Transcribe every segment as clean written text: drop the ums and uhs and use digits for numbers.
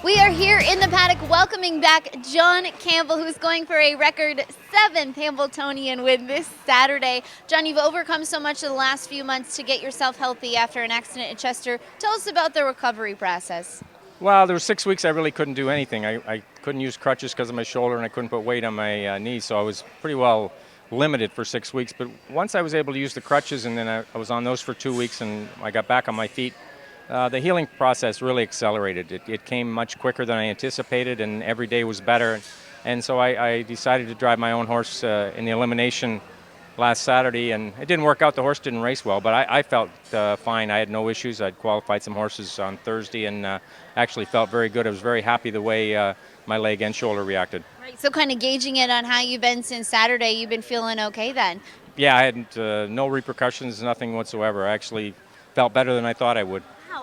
We are here in the paddock welcoming back John Campbell, who's going for a record 7th Hambletonian win this Saturday. John, you've overcome so much in the last few months to get yourself healthy after an accident at Chester. Tell us about the recovery process. Well, there were 6 weeks I really couldn't do anything. I couldn't use crutches because of my shoulder, and I couldn't put weight on my knees, so I was pretty well limited for 6 weeks. But once I was able to use the crutches, and then I was on those for 2 weeks, and I got back on my feet, the healing process really accelerated. It came much quicker than I anticipated, and every day was better. And so I decided to drive my own horse in the elimination last Saturday, and it didn't work out. The horse didn't race well, but I felt fine. I had no issues. I'd qualified some horses on Thursday and actually felt very good. I was very happy the way my leg and shoulder reacted. Right, so kind of gauging it on how you've been since Saturday, you've been feeling okay then? Yeah, I had no repercussions, nothing whatsoever. I actually felt better than I thought I would.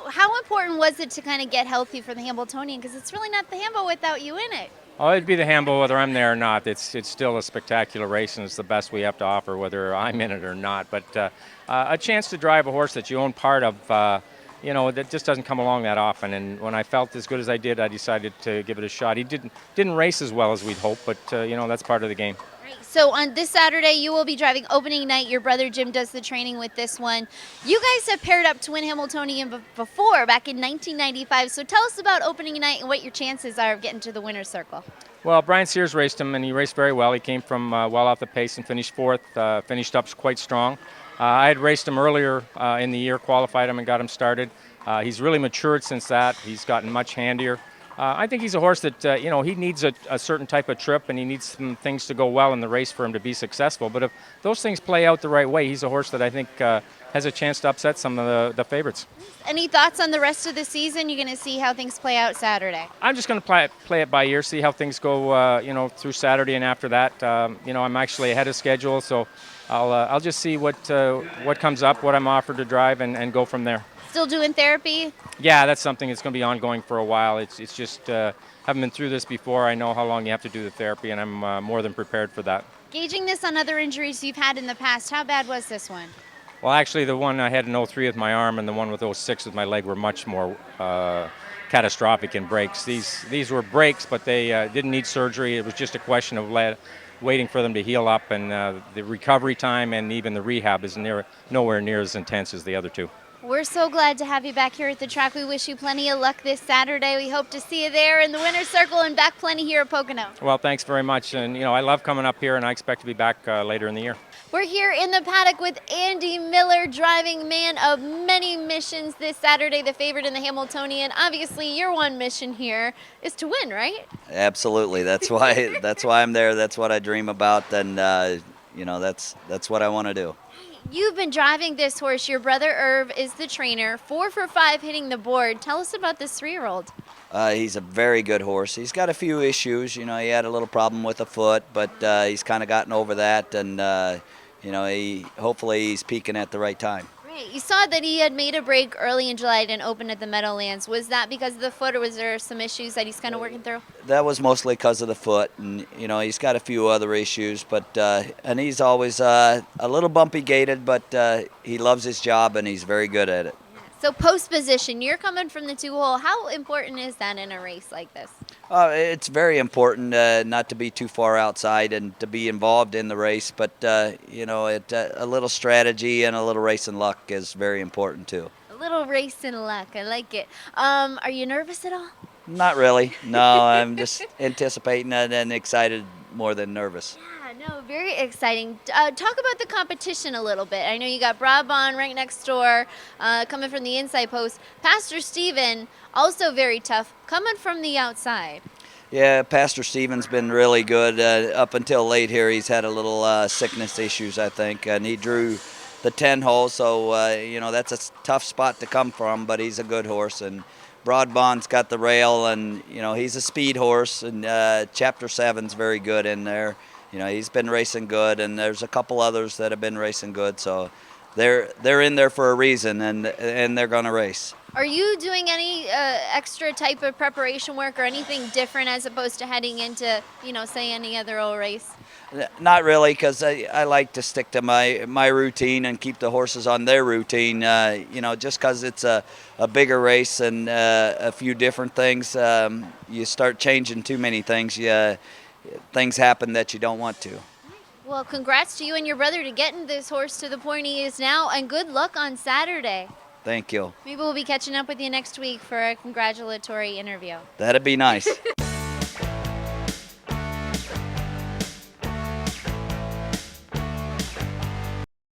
How important was it to kind of get healthy for the Hambletonian? Because it's really not the Hambo without you in it. Oh, it'd be the Hambo whether I'm there or not. It's still a spectacular race, and it's the best we have to offer whether I'm in it or not. But a chance to drive a horse that you own part of, that just doesn't come along that often. And when I felt as good as I did, I decided to give it a shot. He didn't race as well as we'd hoped, but that's part of the game. So on this Saturday, you will be driving opening night. Your brother Jim does the training with this one. You guys have paired up to win Hambletonian before, back in 1995. So tell us about opening night and what your chances are of getting to the winner's circle. Well, Brian Sears raced him, and he raced very well. He came from well off the pace and finished fourth, finished up quite strong. I had raced him earlier in the year, qualified him and got him started. He's really matured since that. He's gotten much handier. I think he's a horse that, he needs a certain type of trip, and he needs some things to go well in the race for him to be successful. But if those things play out the right way, he's a horse that I think has a chance to upset some of the favorites. Any thoughts on the rest of the season? You're going to see how things play out Saturday. I'm just going to play it by ear, see how things go, through Saturday, and after that, I'm actually ahead of schedule, so I'll just see what comes up, what I'm offered to drive, and go from there. Still doing therapy? Yeah, that's something that's going to be ongoing for a while. It's just haven't been through this before. I know how long you have to do the therapy, and I'm more than prepared for that. Gauging this on other injuries you've had in the past, how bad was this one? Well, actually, the one I had in 03 with my arm and the one with 06 with my leg were much more catastrophic in breaks. These were breaks, but they didn't need surgery. It was just a question of waiting for them to heal up, and the recovery time and even the rehab is nowhere near as intense as the other two. We're so glad to have you back here at the track. We wish you plenty of luck this Saturday. We hope to see you there in the winner's circle and back plenty here at Pocono. Well, thanks very much. And, I love coming up here, and I expect to be back later in the year. We're here in the paddock with Andy Miller, driving man of many missions this Saturday, the favorite in the Hambletonian. Obviously, your one mission here is to win, right? Absolutely. That's why I'm there. That's what I dream about, and that's what I want to do. You've been driving this horse. Your brother Irv is the trainer. 4 for 5 hitting the board. Tell us about this 3-year-old. He's a very good horse. He's got a few issues. He had a little problem with a foot, but he's kind of gotten over that, and hopefully he's peaking at the right time. Right. You saw that he had made a break early in July and opened at the Meadowlands. Was that because of the foot, or was there some issues that he's kind of working through? That was mostly because of the foot, and he's got a few other issues, but and he's always a little bumpy gaited, but he loves his job and he's very good at it. So post position, you're coming from the 2-hole. How important is that in a race like this? It's very important not to be too far outside and to be involved in the race, but a little strategy and a little racing luck is very important too. A little racing luck, I like it. Are you nervous at all? Not really. No, I'm just anticipating and excited more than nervous. No, very exciting. Talk about the competition a little bit. I know you got Brabant right next door, coming from the inside post. Pastor Steven, also very tough, coming from the outside. Yeah, Pastor Steven's been really good. Up until late here, he's had a little sickness issues, I think, and he drew the 10 hole, so that's a tough spot to come from, but he's a good horse. And Broadbond's got the rail, and he's a speed horse, and Chapter 7's very good in there. He's been racing good, and there's a couple others that have been racing good, so they're in there for a reason, and they're going to race. Are you doing any extra type of preparation work or anything different as opposed to heading into, say, any other old race? Not really, because I like to stick to my routine and keep the horses on their routine. Just because it's a bigger race and a few different things, you start changing too many things. Things happen that you don't want to. Well, congrats to you and your brother to getting this horse to the point he is now, and good luck on Saturday. Thank you. Maybe we'll be catching up with you next week for a congratulatory interview. That'd be nice.